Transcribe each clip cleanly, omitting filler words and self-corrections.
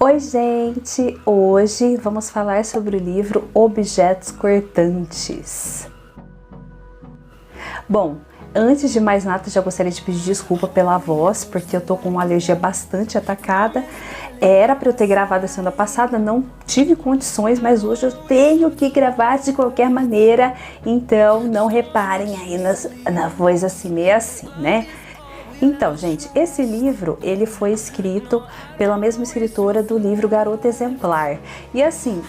Oi gente, hoje vamos falar sobre o livro Objetos Cortantes. Bom, antes de mais nada já gostaria de pedir desculpa pela voz, porque eu tô com uma alergia bastante atacada. Era para eu ter gravado a semana passada, não tive condições, mas hoje eu tenho que gravar de qualquer maneira, então não reparem aí na voz assim, meio assim, né? Então, gente, esse livro, ele foi escrito pela mesma escritora do livro Garota Exemplar. E assim,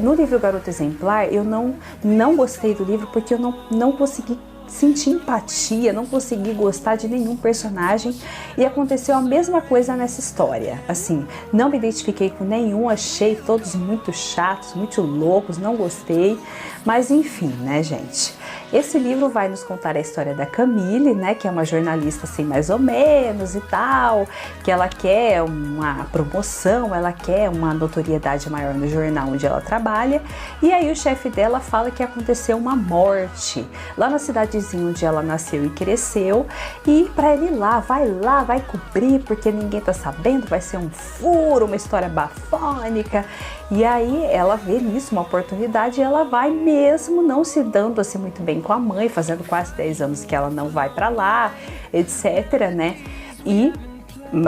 no livro Garota Exemplar, eu não gostei do livro porque eu não consegui sentir empatia, não consegui gostar de nenhum personagem, e aconteceu a mesma coisa nessa história. Assim, não me identifiquei com nenhum, achei todos muito chatos, muito loucos, não gostei, mas enfim, né, gente? Esse livro vai nos contar a história da Camille, né, que é uma jornalista assim mais ou menos e tal, que ela quer uma promoção, ela quer uma notoriedade maior no jornal onde ela trabalha, e aí o chefe dela fala que aconteceu uma morte lá na cidadezinha onde ela nasceu e cresceu, e para ele ir lá, vai cobrir, porque ninguém tá sabendo, vai ser um furo, uma história bafônica. E aí ela vê nisso uma oportunidade e ela vai, mesmo não se dando assim muito bem com a mãe, fazendo quase 10 anos que ela não vai para lá, etc, né? E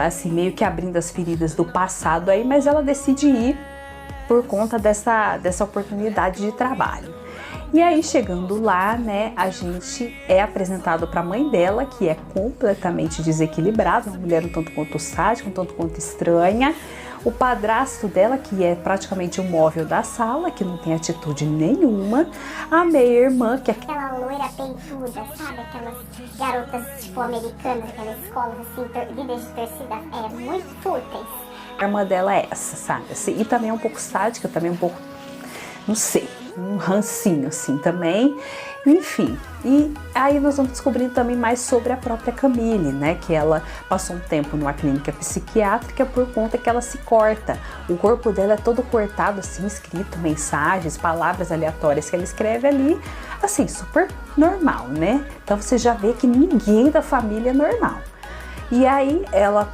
assim, meio que abrindo as feridas do passado aí, mas ela decide ir por conta dessa oportunidade de trabalho. E aí, chegando lá, né, a gente é apresentado para a mãe dela, que é completamente desequilibrada, uma mulher um tanto quanto sádica, um tanto quanto estranha. O padrasto dela, que é praticamente um móvel da sala, que não tem atitude nenhuma. A meia-irmã, que é aquela loira peituda, sabe? Aquelas garotas, tipo, americanas, aquelas escolas, assim, líderes de torcida, muito fúteis. A irmã dela é essa, sabe? Assim, e também é um pouco sádica, também um pouco, não sei, um rancinho assim também, enfim. E aí nós vamos descobrindo também mais sobre a própria Camille, né, que ela passou um tempo numa clínica psiquiátrica por conta que ela se corta. O corpo dela é todo cortado, assim, escrito mensagens, palavras aleatórias que ela escreve ali, assim, super normal, né? Então você já vê que ninguém da família é normal. E aí ela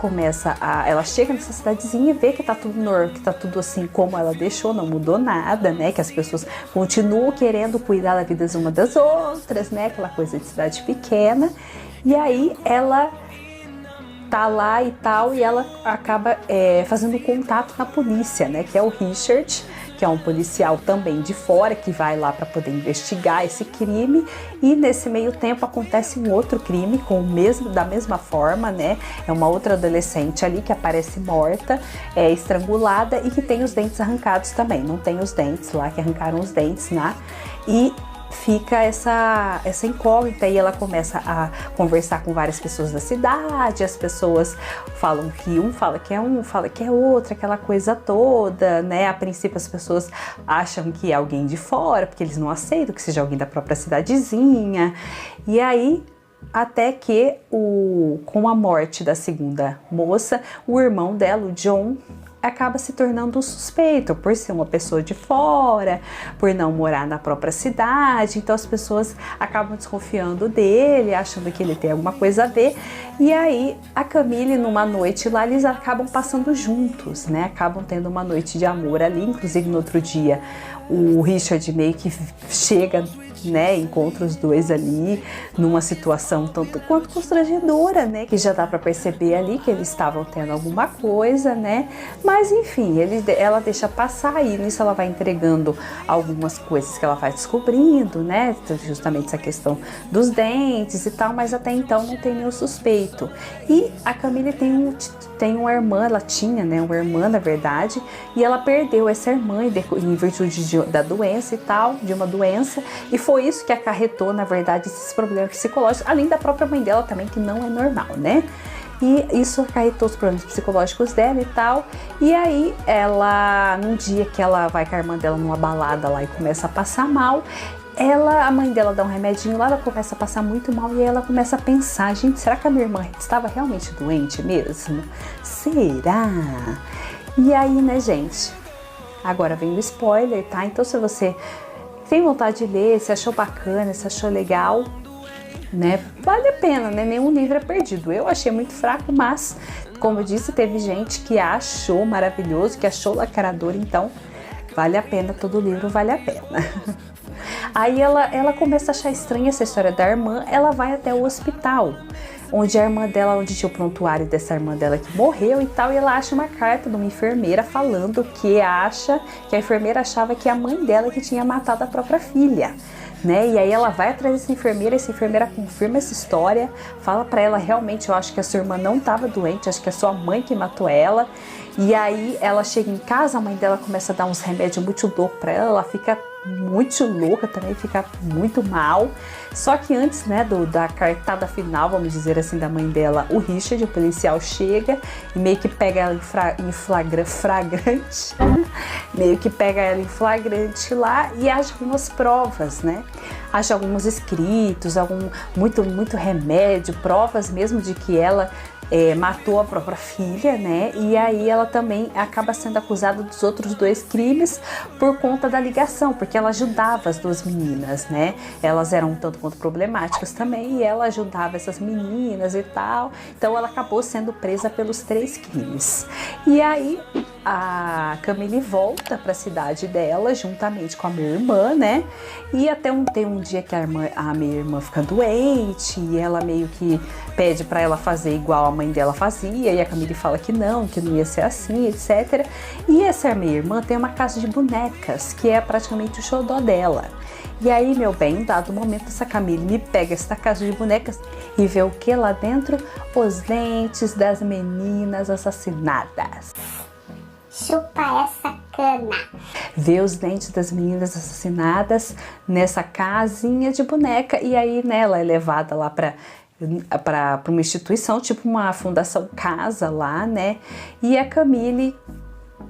ela chega nessa cidadezinha e vê que tá tudo assim como ela deixou, não mudou nada, né? Que as pessoas continuam querendo cuidar da vida uma das outras, né? Aquela coisa de cidade pequena. E aí ela tá lá e tal, e ela acaba fazendo contato com a polícia, né? Que é o Richard, que é um policial também de fora, que vai lá para poder investigar esse crime, e nesse meio tempo acontece um outro crime da mesma forma, né? É uma outra adolescente ali que aparece morta, estrangulada e que tem os dentes arrancados também. Não tem os dentes lá, que arrancaram os dentes, né? E fica essa incógnita, e ela começa a conversar com várias pessoas da cidade. As pessoas falam que um fala que é um, fala que é outro, aquela coisa toda, né? A princípio as pessoas acham que é alguém de fora, porque eles não aceitam que seja alguém da própria cidadezinha. E aí, até que com a morte da segunda moça, o irmão dela, o John, acaba se tornando um suspeito por ser uma pessoa de fora, por não morar na própria cidade. Então as pessoas acabam desconfiando dele, achando que ele tem alguma coisa a ver. E aí a Camille, numa noite lá, eles acabam passando juntos, né? Acabam tendo uma noite de amor ali. Inclusive no outro dia o Richard meio que chega, né, encontra os dois ali numa situação tanto quanto constrangedora, né, que já dá para perceber ali que eles estavam tendo alguma coisa, né, mas enfim, ela deixa passar, e nisso ela vai entregando algumas coisas que ela vai descobrindo, né, justamente essa questão dos dentes e tal, mas até então não tem nenhum suspeito. E a Camille tem uma irmã, ela tinha, né, uma irmã na verdade, e ela perdeu essa irmã em virtude da doença e tal, de uma doença, e foi isso que acarretou, na verdade, esses problemas psicológicos, além da própria mãe dela também, que não é normal, né? E isso acarretou os problemas psicológicos dela e tal. E aí ela, num dia que ela vai com a irmã dela numa balada lá e começa a passar mal, a mãe dela dá um remedinho lá, ela começa a passar muito mal, e aí ela começa a pensar: gente, será que a minha irmã estava realmente doente mesmo? Será? E aí, né, gente, agora vem o spoiler, tá? Então se você tem vontade de ler, se achou bacana, se achou legal, né, vale a pena, né? Nenhum livro é perdido. Eu achei muito fraco, mas como eu disse, teve gente que achou maravilhoso, que achou lacrador, então vale a pena, todo livro vale a pena. Aí ela começa a achar estranha essa história da irmã, ela vai até o hospital, onde a irmã dela, onde tinha o prontuário dessa irmã dela que morreu e tal, e ela acha uma carta de uma enfermeira falando que a enfermeira achava que a mãe dela que tinha matado a própria filha, né? E aí ela vai atrás dessa enfermeira confirma essa história, fala pra ela, realmente, eu acho que a sua irmã não estava doente, acho que é a sua mãe que matou ela. E aí ela chega em casa, a mãe dela começa a dar uns remédios muito loucos pra ela, ela fica muito louca também, fica muito mal. Só que antes, né, da cartada final, vamos dizer assim, da mãe dela, o Richard, o policial, chega e meio que pega ela em flagrante, meio que pega ela em flagrante lá e acha algumas provas, né? Acha alguns escritos, muito remédio, provas mesmo de que ela matou a própria filha, né? E aí ela também acaba sendo acusada dos outros 2 crimes por conta da ligação, porque ela ajudava as 2 meninas, né? Elas eram um tanto quanto problemáticas também e ela ajudava essas meninas e tal. Então ela acabou sendo presa pelos 3 crimes. E aí a Camille volta para a cidade dela juntamente com a minha irmã, né? E até tem um dia que a minha irmã fica doente e ela meio que pede para ela fazer igual a mãe dela fazia, e a Camille fala que não ia ser assim, etc. E essa minha irmã tem uma casa de bonecas, que é praticamente o xodó dela. E aí, meu bem, em dado momento, essa Camille me pega essa casa de bonecas e vê o que lá dentro? Os dentes das meninas assassinadas. Chupa essa cana. Vê os dentes das meninas assassinadas nessa casinha de boneca, e aí, né, ela é levada lá para uma instituição, tipo uma fundação casa lá, né? E a Camille,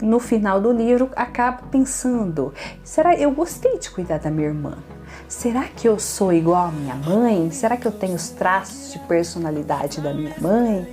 no final do livro, acaba pensando: será eu gostei de cuidar da minha irmã? Será que eu sou igual à minha mãe? Será que eu tenho os traços de personalidade da minha mãe?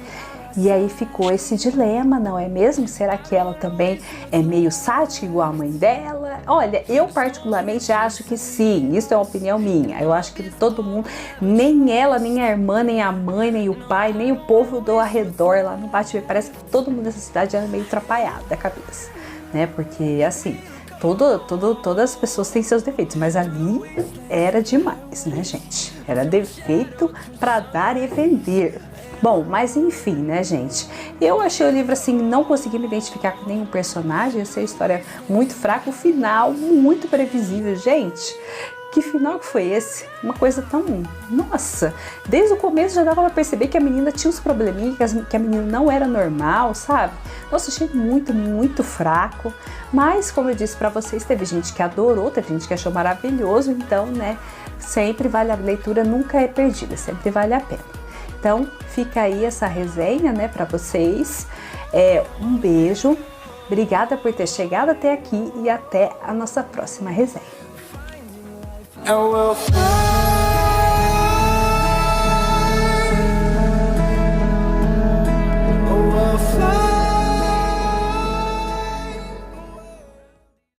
E aí ficou esse dilema, não é mesmo? Será que ela também é meio sádica igual a mãe dela? Olha, eu particularmente acho que sim, isso é uma opinião minha. Eu acho que todo mundo, nem ela, nem a irmã, nem a mãe, nem o pai, nem o povo do arredor lá no Bate-Bem, parece que todo mundo dessa cidade era meio atrapalhado da cabeça, né? Porque assim, todas as pessoas têm seus defeitos, mas ali era demais, né, gente? Era defeito para dar e vender. Bom, mas enfim, né, gente? Eu achei o livro assim, não consegui me identificar com nenhum personagem, achei a história muito fraca, o final muito previsível. Gente, que final que foi esse? Uma coisa tão... Nossa! Desde o começo já dava pra perceber que a menina tinha uns probleminhas, que a menina não era normal, sabe? Nossa, achei muito fraco. Mas, como eu disse pra vocês, teve gente que adorou, teve gente que achou maravilhoso. Então, né, sempre vale a leitura, nunca é perdida, sempre vale a pena. Então, fica aí essa resenha, né, pra vocês. Um beijo, obrigada por ter chegado até aqui e até a nossa próxima resenha.